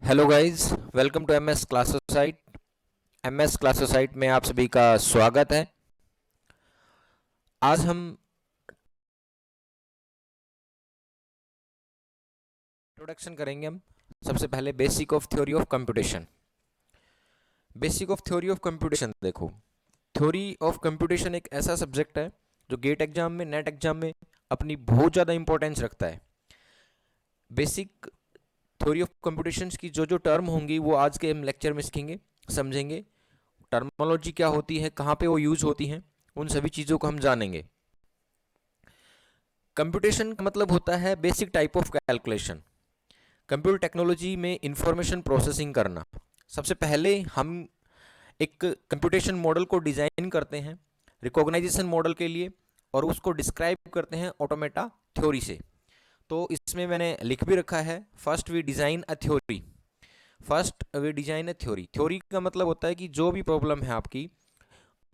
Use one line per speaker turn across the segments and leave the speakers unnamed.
Hello guys, welcome to MS क्लासोसाइट। MS क्लासोसाइट में आप सभी का स्वागत है। आज हम इंट्रोडक्शन करेंगे। हम सबसे पहले basic of theory of computation. Basic of theory of computation देखो, थ्योरी ऑफ कंप्यूटेशन एक ऐसा सब्जेक्ट है जो गेट एग्जाम में, नेट एग्जाम में अपनी बहुत ज़्यादा इंपॉर्टेंस रखता है। बेसिक थ्योरी ऑफ कंप्यूटेशन की जो जो टर्म होंगी वो आज के हम लेक्चर में सीखेंगे, समझेंगे। टर्मोलॉजी क्या होती है, कहाँ पे वो यूज होती हैं, उन सभी चीज़ों को हम जानेंगे। कंप्यूटेशन का मतलब होता है basic type of calculation. Computer technology में इंफॉर्मेशन प्रोसेसिंग करना। सबसे पहले हम एक कंप्यूटेशन मॉडल को डिज़ाइन करते हैं रिकॉग्नाइजेशन मॉडल के लिए, और उसको डिस्क्राइब करते हैं ऑटोमेटा थ्योरी से। तो इसमें मैंने लिख भी रखा है, first we design a theory. First we design a theory. Theory का मतलब होता है कि जो भी प्रॉब्लम है आपकी,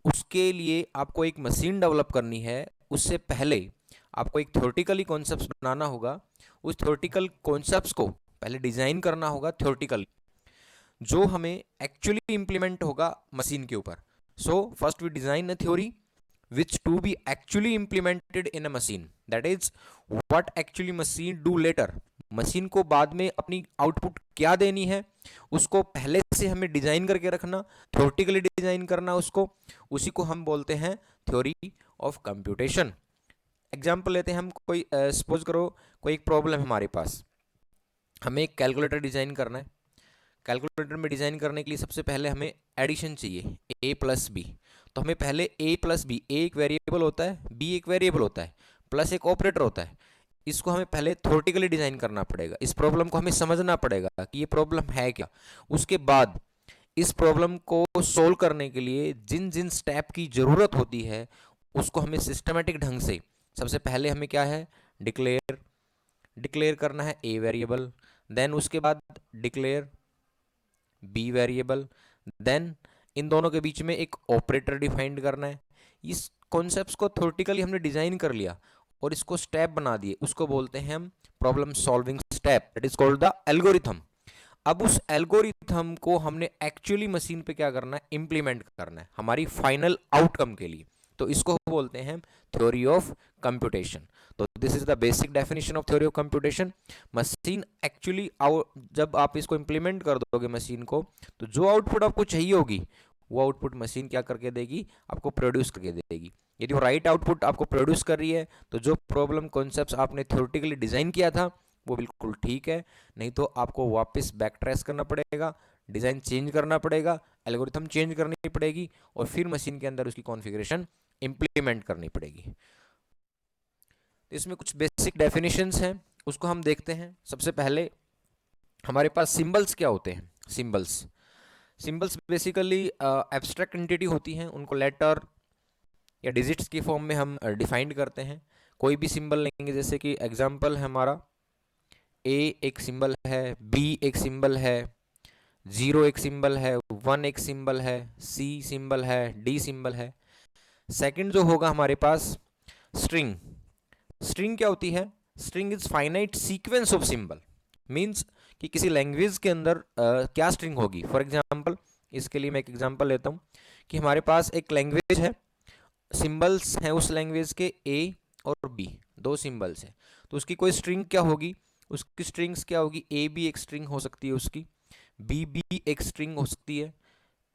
उसके लिए आपको एक मशीन डेवलप करनी है, उससे पहले आपको एक थ्योरेटिकली कॉन्सेप्ट्स बनाना होगा। उस थ्योरेटिकल कॉन्सेप्ट्स को पहले डिज़ाइन करना होगा थ्योरेटिकली, जो हमें एक्चुअली इम्प्लीमेंट होगा मशीन के ऊपर। So first we design a theory which to be actually implemented in a machine, that is what actually machine do later। Machine को बाद में अपनी आउटपुट क्या देनी है उसको पहले से हमें डिजाइन करके रखना, थ्योरेटिकली डिजाइन करना उसको, उसी को हम बोलते हैं थ्योरी ऑफ कंप्यूटेशन। एग्जांपल लेते हैं हम, कोई सपोज करो कोई एक प्रॉब्लम है हमारे पास, हमें एक कैलकुलेटर डिजाइन करना है। कैलकुलेटर में डिज़ाइन करने के लिए सबसे पहले हमें एडिशन चाहिए, ए प्लस बी। तो हमें पहले ए प्लस बी, ए एक वेरिएबल होता है, बी एक वेरिएबल होता है, प्लस एक ऑपरेटर होता है। इसको हमें पहले थ्योरेटिकली डिज़ाइन करना पड़ेगा, इस प्रॉब्लम को हमें समझना पड़ेगा कि ये प्रॉब्लम है क्या। उसके बाद इस प्रॉब्लम को सोल्व करने के लिए जिन जिन स्टेप की ज़रूरत होती है उसको हमें सिस्टमेटिक ढंग से, सबसे पहले हमें क्या है, डिक्लेयर डिक्लेयर करना है ए वेरिएबल, देन उसके बाद declare B variable, then in दोनों के बीच में एक ऑपरेटर डिफाइंड करना है। इस कॉन्सेप्ट्स को थ्योरेटिकली हमने डिजाइन कर लिया और इसको स्टेप बना दिए, उसको बोलते हैं हम problem solving step, that is called the algorithm. अब उस एल्गोरिथम को हमने एक्चुअली मशीन पे क्या करना है, इंप्लीमेंट करना है हमारी फाइनल आउटकम के लिए। तो इसको बोलते हैं थ्योरी ऑफ कंप्यूटेशन। तो this is the basic definition of theory of computation. Machine actually, जब आप इसको इंप्लीमेंट कर दोगे मशीन को, तो जो आउटपुट आपको चाहिए होगी वो आउटपुट मशीन क्या करके देगी, आपको प्रोड्यूस करके देगी। यदि वो राइट आउटपुट आपको प्रोड्यूस कर रही है तो जो प्रॉब्लम कॉन्सेप्ट्स आपने थ्योरेटिकली डिजाइन किया था वो बिल्कुल ठीक है, नहीं तो आपको वापस बैक ट्रेस करना पड़ेगा, डिज़ाइन चेंज करना पड़ेगा, एल्गोरिथम चेंज करनी पड़ेगी, और फिर मशीन के अंदर उसकी कॉन्फ़िगरेशन इंप्लीमेंट करनी पड़ेगी। तो इसमें कुछ बेसिक डेफिनेशंस हैं, उसको हम देखते हैं। सबसे पहले हमारे पास सिंबल्स क्या होते हैं। Symbols symbols basically abstract entity होती हैं, उनको लेटर या डिजिट्स की फॉर्म में हम डिफाइंड करते हैं। कोई भी सिंबल लेंगे, जैसे कि एग्जांपल है हमारा, ए एक सिंबल है, बी एक सिंबल है, जीरो एक सिंबल है, वन एक सिंबल है, सी सिंबल है, डी सिंबल है। सेकंड जो होगा हमारे पास, स्ट्रिंग। स्ट्रिंग क्या होती है, string is finite sequence of symbol. Means कि किसी लैंग्वेज के अंदर क्या स्ट्रिंग होगी। फॉर एग्जाम्पल, इसके लिए मैं एक एग्जाम्पल लेता हूँ कि हमारे पास एक लैंग्वेज है, सिंबल्स हैं उस लैंग्वेज के ए और बी, दो सिंबल्स हैं। तो उसकी कोई स्ट्रिंग क्या होगी, उसकी स्ट्रिंग्स क्या होगी, ए बी एक स्ट्रिंग हो सकती है उसकी, बी बी एक स्ट्रिंग हो सकती है,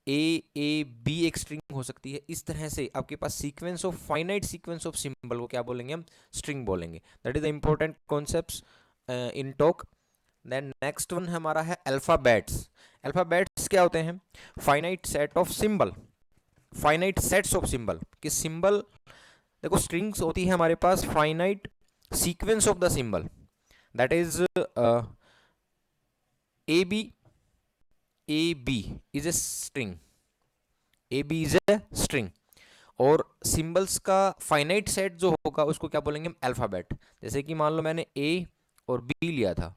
ए बी एक स्ट्रिंग हो सकती है। इस तरह से आपके पास sequence of, finite sequence of symbol को क्या बोलेंगे हम, स्ट्रिंग बोलेंगे। That is the important concepts in TOC. Then next one हमारा है अल्फाबेट्स। अल्फाबेट्स क्या होते हैं, finite set of symbol, finite sets of symbol. कि सिंबल, देखो स्ट्रिंग्स होती है हमारे पास, finite sequence of the symbol, that is A B is a string, A B is a string. और सिंबल्स का फाइनाइट सेट जो होगा उसको क्या बोलेंगे हम, अल्फाबेट। जैसे कि मान लो मैंने ए और बी लिया था,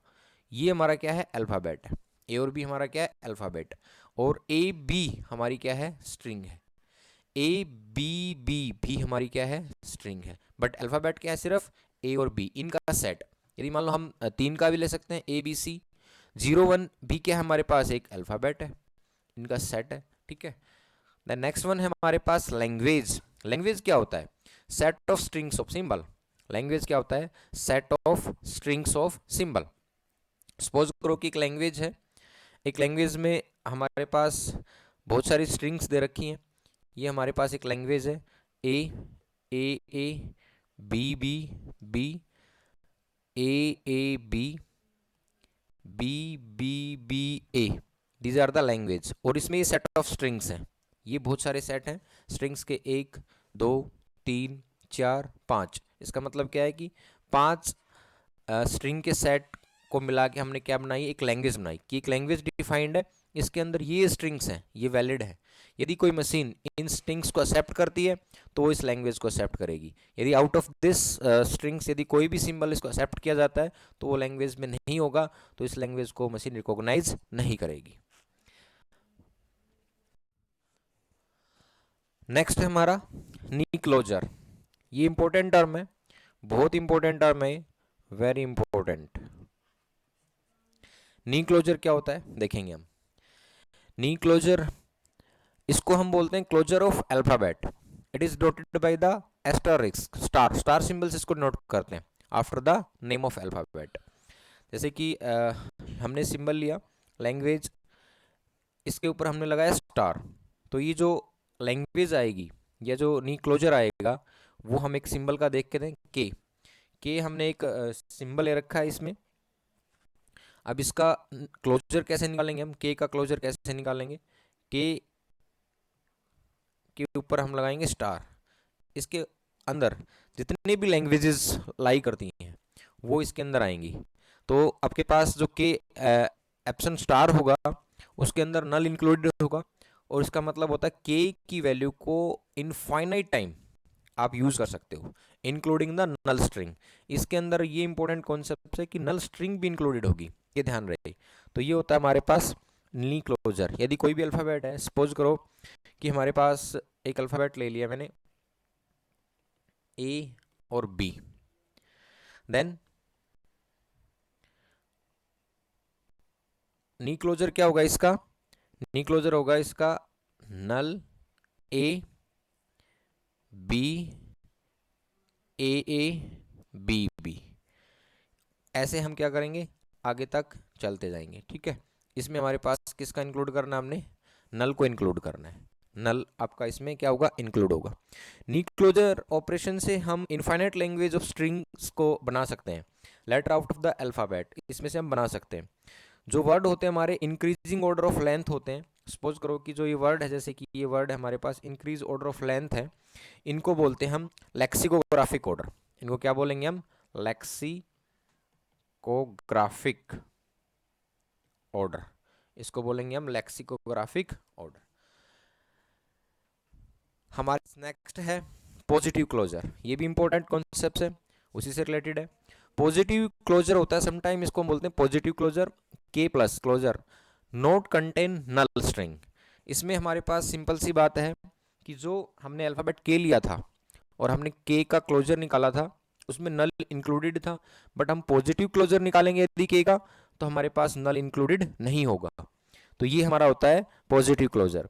ये हमारा क्या है, अल्फाबेट है। ए और बी हमारा क्या है, अल्फाबेट। और ए बी हमारी क्या है, स्ट्रिंग है। ए बी बी भी हमारी क्या है, स्ट्रिंग है। बट अल्फाबेट क्या है, सिर्फ ए और बी, इनका सेट। यदि मान लो हम तीन का भी ले सकते हैं, ए बी सी, 01 भी क्या हमारे पास एक अल्फ़ाबेट है, इनका सेट है, ठीक है। द नेक्स्ट वन है हमारे पास लैंग्वेज। लैंग्वेज क्या होता है? Set of strings of symbol. Language क्या होता है? Set of strings of symbol. Suppose करो कि एक लैंग्वेज है, एक लैंग्वेज में हमारे पास बहुत सारी स्ट्रिंग्स दे रखी हैं। ये हमारे पास एक लैंग्वेज है, A A A, B B B, A B, B B B A, these are the language. और इसमें ये सेट ऑफ स्ट्रिंग्स हैं, ये बहुत सारे सेट हैं स्ट्रिंग्स के, 1 2 3 4 5। इसका मतलब क्या है कि 5 स्ट्रिंग के सेट को मिला के हमने क्या बनाई? एक लैंग्वेज बनाई, कि एक लैंग्वेज डिफाइंड है, इसके अंदर ये स्ट्रिंग्स हैं, ये वैलिड है। यदि कोई मशीन इन स्ट्रिंग्स को एक्सेप्ट करती है तो वो इस लैंग्वेज को एक्सेप्ट करेगी। यदि आउट ऑफ दिस स्ट्रिंग्स यदि कोई भी सिंबल इसको एक्सेप्ट किया जाता है तो वो लैंग्वेज में नहीं होगा, तो इस लैंग्वेज को मशीन रिकॉग्नाइज नहीं करेगी। नेक्स्ट है हमारा नी क्लोजर। ये इंपॉर्टेंट टर्म है, बहुत इंपॉर्टेंट टर्म है, वेरी इंपॉर्टेंट। नी क्लोजर क्या होता है देखेंगे हम। नी क्लोजर, इसको हम बोलते हैं closure of alphabet. It is dotted by the asterisk, star, star symbols इसको नोट करते हैं after the name of alphabet. जैसे कि हमने सिंबल लिया लैंग्वेज, इसके ऊपर हमने लगाया स्टार, तो ये जो लैंग्वेज आएगी या जो नी क्लोजर आएगा वो हम एक सिंबल का देख के दें, के हमने एक सिंबल ले रखा है इसमें। अब इसका क्लोजर कैसे निकालेंगे हम? के का क्लोजर कैसे निकालेंगे? के ऊपर हम लगाएंगे स्टार, इसके अंदर जितनी भी लैंग्वेजेस लाई करती हैं वो इसके अंदर आएंगी। तो आपके पास जो के एप्सन स्टार होगा उसके अंदर नल इंक्लूडेड होगा, और इसका मतलब होता है के की वैल्यू को इनफाइनाइट टाइम आप यूज कर सकते हो, इंक्लूडिंग द नल स्ट्रिंग। इसके अंदर ये इंपॉर्टेंट कॉन्सेप्ट है कि नल स्ट्रिंग भी इंक्लूडेड होगी, ये ध्यान रहे। तो ये होता है हमारे पास नी क्लोजर। यदि कोई भी अल्फाबेट है, सपोज करो कि हमारे पास एक अल्फाबेट ले लिया मैंने, ए और बी, देन नी क्लोजर क्या होगा इसका? नी क्लोजर होगा इसका null A B, A B B. ऐसे हम क्या करेंगे? आगे तक चलते जाएंगे, ठीक है। इसमें हमारे पास किसका इंक्लूड करना है? हमने नल को इंक्लूड करना है, नल आपका इसमें क्या होगा? इंक्लूड होगा। नी क्लोजर ऑपरेशन से हम इनफाइनाइट लैंग्वेज ऑफ स्ट्रिंग्स को बना सकते हैं, letter out of the alphabet, इसमें से हम बना सकते हैं। जो वर्ड होते हैं हमारे इंक्रीजिंग ऑर्डर ऑफ लेंथ होते हैं। सपोज करो कि जो ये वर्ड है, जैसे कि ये वर्ड है हमारे पास इंक्रीज ऑर्डर ऑफ लेंथ है, इनको बोलते हैं हम लेक्सिकोग्राफिक ऑर्डर। इनको क्या बोलेंगे हम? लेक्सिकोग्राफिक ऑर्डर, इसको बोलेंगे हम लेक्सिकोग्राफिक ऑर्डर। हमारे नेक्स्ट है पॉजिटिव क्लोजर। ये भी इंपॉर्टेंट कॉन्सेप्ट है, उसी से रिलेटेड है। पॉजिटिव क्लोजर होता है समटाइम इसको हम बोलते हैं पॉजिटिव क्लोजर, के प्लस क्लोजर नोट कंटेन नल स्ट्रिंग। इसमें हमारे पास सिंपल सी बात है कि जो हमने अल्फाबेट के लिया था और हमने के का क्लोजर निकाला था उसमें नल इंक्लूडेड था, बट हम पॉजिटिव क्लोजर निकालेंगे यदि के का तो हमारे पास नल इंक्लूडेड नहीं होगा। तो ये हमारा होता है पॉजिटिव क्लोजर।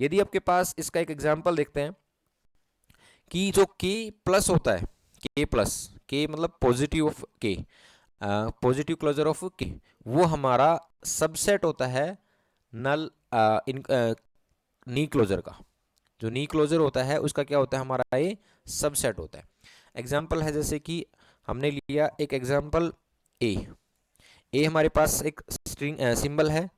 यदि आपके पास इसका एक एग्जांपल देखते हैं कि जो के प्लस होता है, के प्लस, के मतलब पॉजिटिव ऑफ के, पॉजिटिव क्लोजर ऑफ के, वो हमारा सबसेट होता है नल नी क्लोजर का। जो नी क्लोजर होता है उसका क्या होता है? हमारा ये सबसेट होता है। एग्जांपल है जैसे कि हमने लिया एक एग्जांपल ए हमारे पास एक स्ट्रिंग सिंबल है,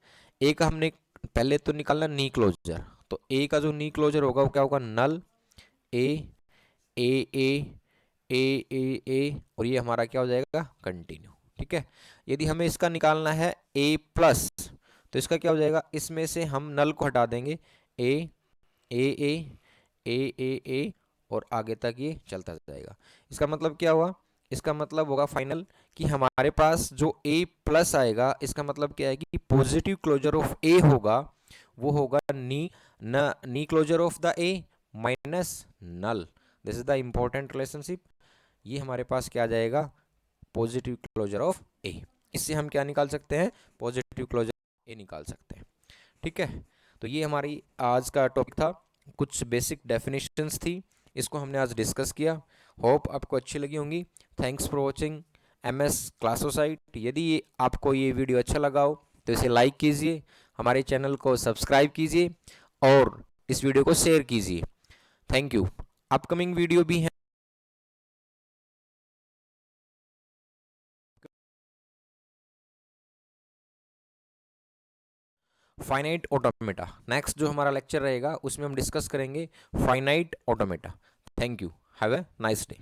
ए का हमने पहले तो निकालना नी क्लोजर, तो ए का जो नी क्लोजर होगा वो क्या होगा? नल ए ए ए ए ए ए, और ये हमारा क्या हो जाएगा? कंटिन्यू, ठीक है। यदि हमें इसका निकालना है ए प्लस, तो इसका क्या हो जाएगा? इसमें से हम नल को हटा देंगे, ए ए ए ए ए ए, और आगे तक ये चलता जाएगा। इसका मतलब क्या हुआ? इसका मतलब होगा फाइनल कि हमारे पास जो ए प्लस आएगा, इसका मतलब क्या है कि पॉजिटिव क्लोजर ऑफ ए होगा वो होगा नी closure of the A minus null. This is the important relationship. ये हमारे पास क्या आ जाएगा? Positive closure of A. इससे हम क्या निकाल सकते हैं, पॉजिटिव क्लोजर ए निकाल सकते हैं। ठीक है, तो ये हमारी आज का टॉपिक था, कुछ बेसिक डेफिनेशंस थी, इसको हमने आज डिस्कस किया। होप आपको अच्छी लगी होंगी। Thanks for watching MS क्लासोसाइट। यदि आपको ये वीडियो अच्छा लगा हो तो इसे लाइक कीजिए, हमारे चैनल को सब्सक्राइब कीजिए और इस वीडियो को शेयर कीजिए। Thank you. अपकमिंग वीडियो भी है। फाइनाइट ऑटोमेटा, नेक्स्ट जो हमारा लेक्चर रहेगा उसमें हम डिस्कस करेंगे finite automata. Thank you, have a nice day.